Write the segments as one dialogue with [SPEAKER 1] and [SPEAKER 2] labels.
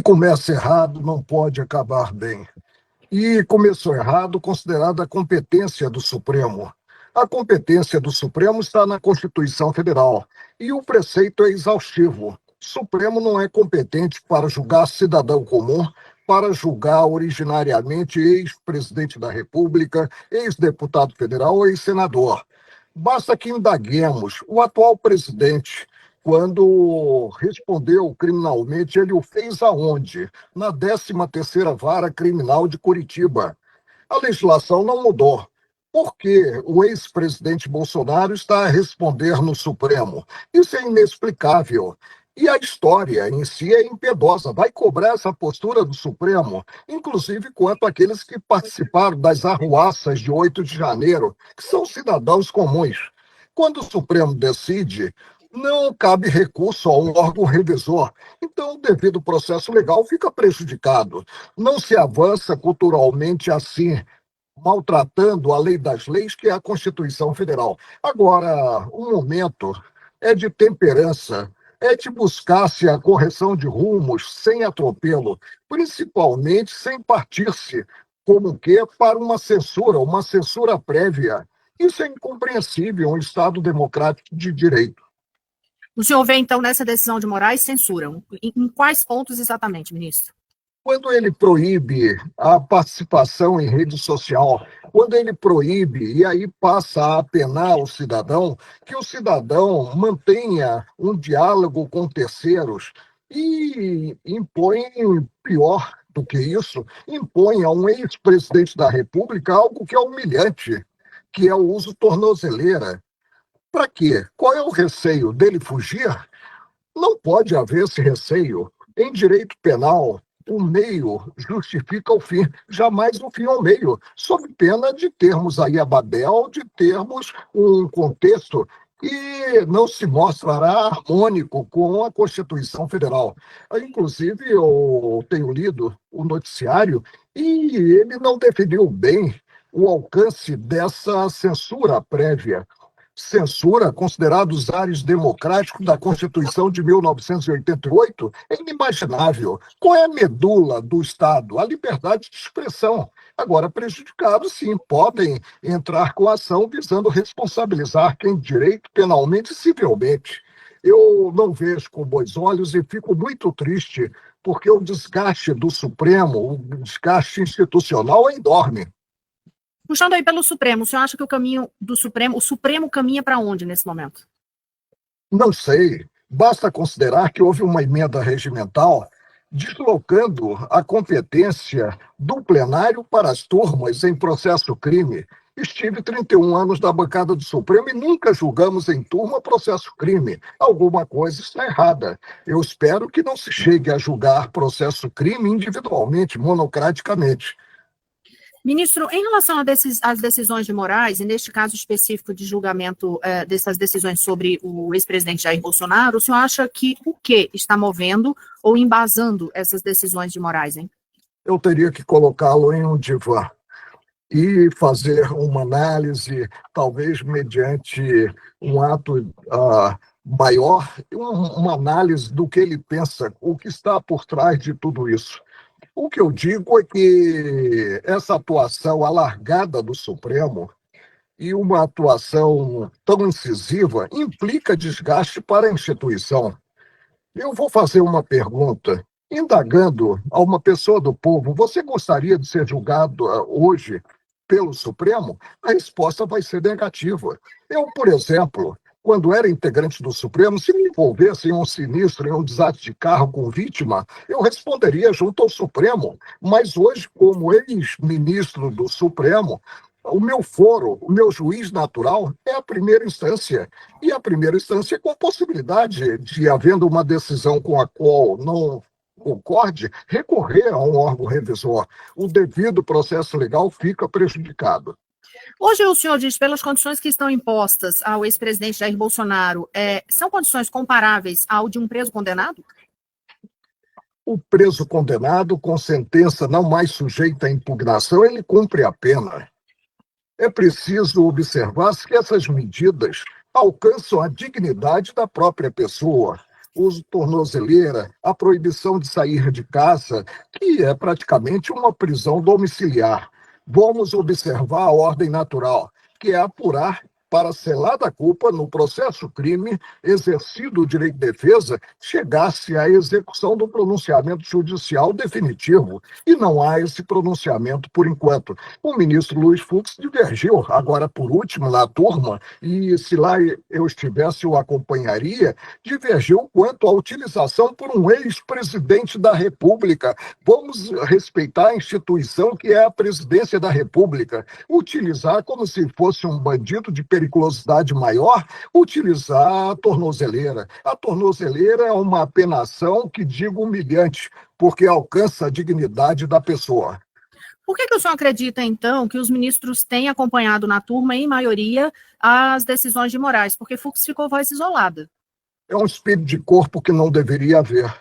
[SPEAKER 1] que começa errado não pode acabar bem. E começou errado, considerada a competência do Supremo. A competência do Supremo está na Constituição Federal e o preceito é exaustivo. O Supremo não é competente para julgar cidadão comum, para julgar originariamente ex-presidente da República, ex-deputado federal ou ex-senador. Basta que indaguemos. O atual presidente, quando respondeu criminalmente, ele o fez aonde? Na 13ª Vara Criminal de Curitiba. A legislação não mudou. Por que o ex-presidente Bolsonaro está a responder no Supremo? Isso é inexplicável. E a história em si é impiedosa, vai cobrar essa postura do Supremo, inclusive quanto àqueles que participaram das arruaças de 8 de janeiro, que são cidadãos comuns. Quando o Supremo decide, não cabe recurso a um órgão revisor. Então, o devido processo legal fica prejudicado. Não se avança culturalmente assim, maltratando a lei das leis, que é a Constituição Federal. Agora, o momento é de temperança, é de buscar-se a correção de rumos sem atropelo, principalmente sem partir-se, como que, para uma censura prévia. Isso é incompreensível em um Estado democrático de direito.
[SPEAKER 2] O senhor vê, então, nessa decisão de Moraes, censura. Em quais pontos exatamente, ministro?
[SPEAKER 1] Quando ele proíbe a participação em rede social, quando ele proíbe e aí passa a apenar o cidadão, que o cidadão mantenha um diálogo com terceiros e impõe, pior do que isso, impõe a um ex-presidente da República algo que é humilhante, que é o uso tornozeleira. Para quê? Qual é o receio dele fugir? Não pode haver esse receio. Em direito penal, o meio justifica o fim, jamais o fim ao meio, sob pena de termos aí a Babel, de termos um contexto que não se mostrará harmônico com a Constituição Federal. Inclusive, eu tenho lido o noticiário e ele não definiu bem o alcance dessa censura prévia. Censura, considerada os ares democráticos da Constituição de 1988, é inimaginável. Qual é a medula do Estado? A liberdade de expressão. Agora, prejudicados, sim, podem entrar com ação visando responsabilizar quem direito penalmente e civilmente. Eu não vejo com bons olhos e fico muito triste porque o desgaste do Supremo, o desgaste institucional é enorme.
[SPEAKER 2] Puxando aí pelo Supremo, o senhor acha que o caminho do Supremo, o Supremo caminha para onde nesse momento?
[SPEAKER 1] Não sei. Basta considerar que houve uma emenda regimental deslocando a competência do plenário para as turmas em processo crime. Estive 31 anos na bancada do Supremo e nunca julgamos em turma processo crime. Alguma coisa está errada. Eu espero que não se chegue a julgar processo crime individualmente, monocraticamente.
[SPEAKER 2] Ministro, em relação às decisões de Moraes, e neste caso específico de julgamento dessas decisões sobre o ex-presidente Jair Bolsonaro, o senhor acha que o que está movendo ou embasando essas decisões de Moraes, hein?
[SPEAKER 1] Eu teria que colocá-lo em um divã e fazer uma análise, talvez mediante um ato maior, uma análise do que ele pensa, o que está por trás de tudo isso. O que eu digo é que essa atuação alargada do Supremo e uma atuação tão incisiva implica desgaste para a instituição. Eu vou fazer uma pergunta, indagando a uma pessoa do povo: você gostaria de ser julgado hoje pelo Supremo? A resposta vai ser negativa. Eu, por exemplo, quando era integrante do Supremo, se me envolvesse em um sinistro, em um desastre de carro com vítima, eu responderia junto ao Supremo. Mas hoje, como ex-ministro do Supremo, o meu foro, o meu juiz natural é a primeira instância. E a primeira instância com possibilidade de, havendo uma decisão com a qual não concorde, recorrer a um órgão revisor. O devido processo legal fica prejudicado.
[SPEAKER 2] Hoje o senhor diz, pelas condições que estão impostas ao ex-presidente Jair Bolsonaro, são condições comparáveis ao de um preso condenado?
[SPEAKER 1] O preso condenado, com sentença não mais sujeita à impugnação, ele cumpre a pena. É preciso observar que essas medidas alcançam a dignidade da própria pessoa. uso de tornozeleira, a proibição de sair de casa, que é praticamente uma prisão domiciliar. Vamos observar a ordem natural, que é apurar para selar da culpa no processo crime, exercido o direito de defesa, chegasse à execução do pronunciamento judicial definitivo. E não há esse pronunciamento por enquanto. O ministro Luiz Fux divergiu, agora por último, na turma, e se lá eu estivesse, eu acompanharia, divergiu quanto à utilização por um ex-presidente da República. Vamos respeitar a instituição que é a presidência da República. Utilizar como se fosse um bandido de periculosidade maior, utilizar a tornozeleira. A tornozeleira é uma apenação que digo humilhante, porque alcança a dignidade da pessoa.
[SPEAKER 2] Por que o senhor acredita, então, que os ministros têm acompanhado na turma, em maioria, as decisões de Moraes? Porque Fux ficou voz isolada.
[SPEAKER 1] É um espírito de corpo que não deveria haver.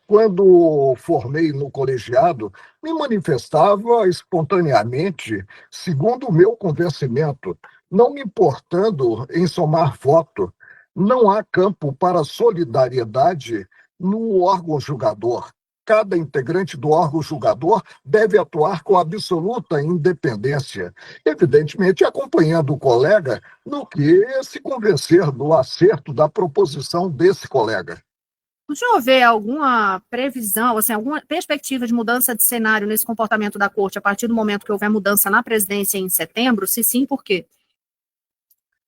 [SPEAKER 1] Quando formei no colegiado, me manifestava espontaneamente, segundo o meu convencimento, não me importando em somar voto. Não há campo para solidariedade no órgão julgador. Cada integrante do órgão julgador deve atuar com absoluta independência, evidentemente acompanhando o colega no que se convencer do acerto da proposição desse colega.
[SPEAKER 2] O senhor vê alguma previsão, assim, alguma perspectiva de mudança de cenário nesse comportamento da corte a partir do momento que houver mudança na presidência em setembro? Se sim, por quê?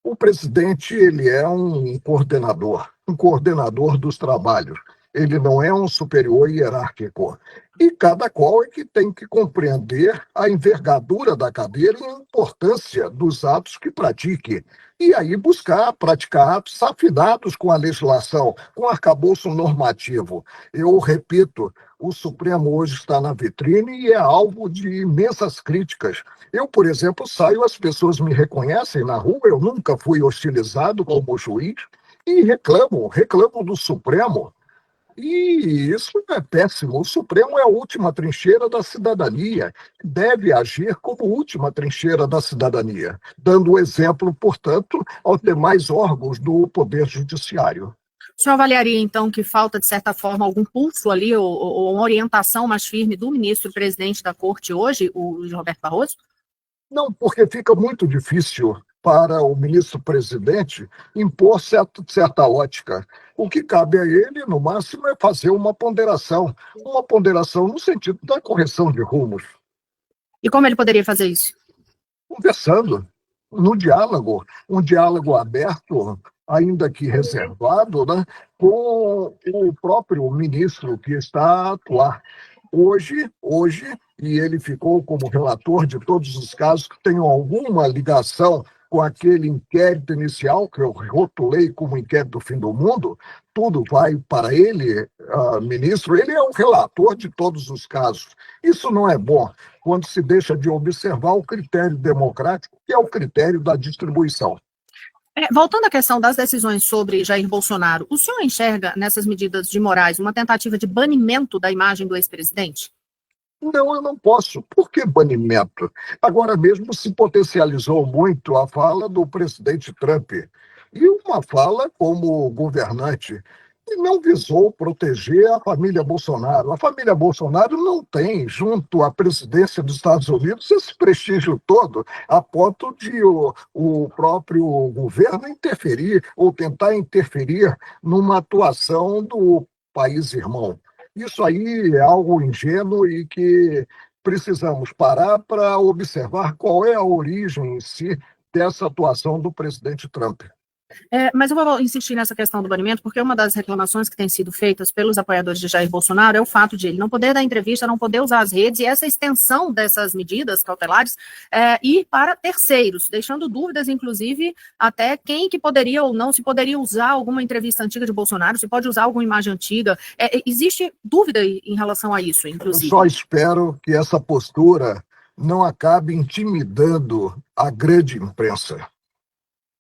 [SPEAKER 1] O presidente, ele é um coordenador dos trabalhos. Ele não é um superior hierárquico. E cada qual é que tem que compreender a envergadura da cadeira e a importância dos atos que pratique. E aí buscar praticar atos afinados com a legislação, com o arcabouço normativo. Eu repito, o Supremo hoje está na vitrine e é alvo de imensas críticas. Eu, por exemplo, saio, as pessoas me reconhecem na rua, eu nunca fui hostilizado como juiz, e reclamam do Supremo. E isso é péssimo. O Supremo é a última trincheira da cidadania, deve agir como última trincheira da cidadania, dando exemplo, portanto, aos demais órgãos do Poder Judiciário.
[SPEAKER 2] O senhor avaliaria, então, que falta, de certa forma, algum pulso ali, ou uma orientação mais firme do ministro-presidente da Corte hoje, o Luiz Roberto Barroso?
[SPEAKER 1] Não, porque fica muito difícil para o ministro-presidente impor certa ótica. O que cabe a ele, no máximo, é fazer uma ponderação no sentido da correção de rumos.
[SPEAKER 2] E como ele poderia fazer isso?
[SPEAKER 1] Conversando, no diálogo, um diálogo aberto, ainda que reservado, né, com o próprio ministro que está a atuar. Hoje, e ele ficou como relator de todos os casos que tenham alguma ligação com aquele inquérito inicial, que eu rotulei como inquérito do fim do mundo, tudo vai para ele, ministro, ele é o relator de todos os casos. Isso não é bom, quando se deixa de observar o critério democrático, que é o critério da distribuição.
[SPEAKER 2] Voltando à questão das decisões sobre Jair Bolsonaro, o senhor enxerga nessas medidas de Moraes uma tentativa de banimento da imagem do ex-presidente?
[SPEAKER 1] Não, eu não posso. Por que banimento? Agora mesmo se potencializou muito a fala do presidente Trump. E uma fala como governante que não visou proteger a família Bolsonaro. A família Bolsonaro não tem, junto à presidência dos Estados Unidos, esse prestígio todo, a ponto de o próprio governo interferir ou tentar interferir numa atuação do país irmão. Isso aí é algo ingênuo e que precisamos parar para observar qual é a origem em si dessa atuação do presidente Trump.
[SPEAKER 2] Mas eu vou insistir nessa questão do banimento, porque uma das reclamações que têm sido feitas pelos apoiadores de Jair Bolsonaro é o fato de ele não poder dar entrevista, não poder usar as redes, e essa extensão dessas medidas cautelares ir para terceiros, deixando dúvidas, inclusive, até quem que poderia ou não, se poderia usar alguma entrevista antiga de Bolsonaro, se pode usar alguma imagem antiga. Existe dúvida em relação a isso, inclusive.
[SPEAKER 1] Eu só espero que essa postura não acabe intimidando a grande imprensa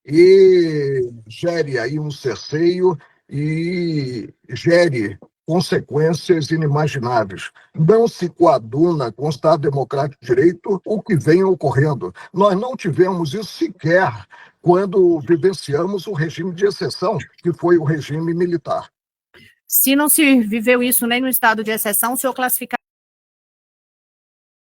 [SPEAKER 1] e gere aí um cerceio e gere consequências inimagináveis. Não se coaduna com o Estado Democrático de Direito o que vem ocorrendo. Nós não tivemos isso sequer quando vivenciamos o regime de exceção, que foi o regime militar.
[SPEAKER 2] Se não se viveu isso nem no estado de exceção, o senhor classifica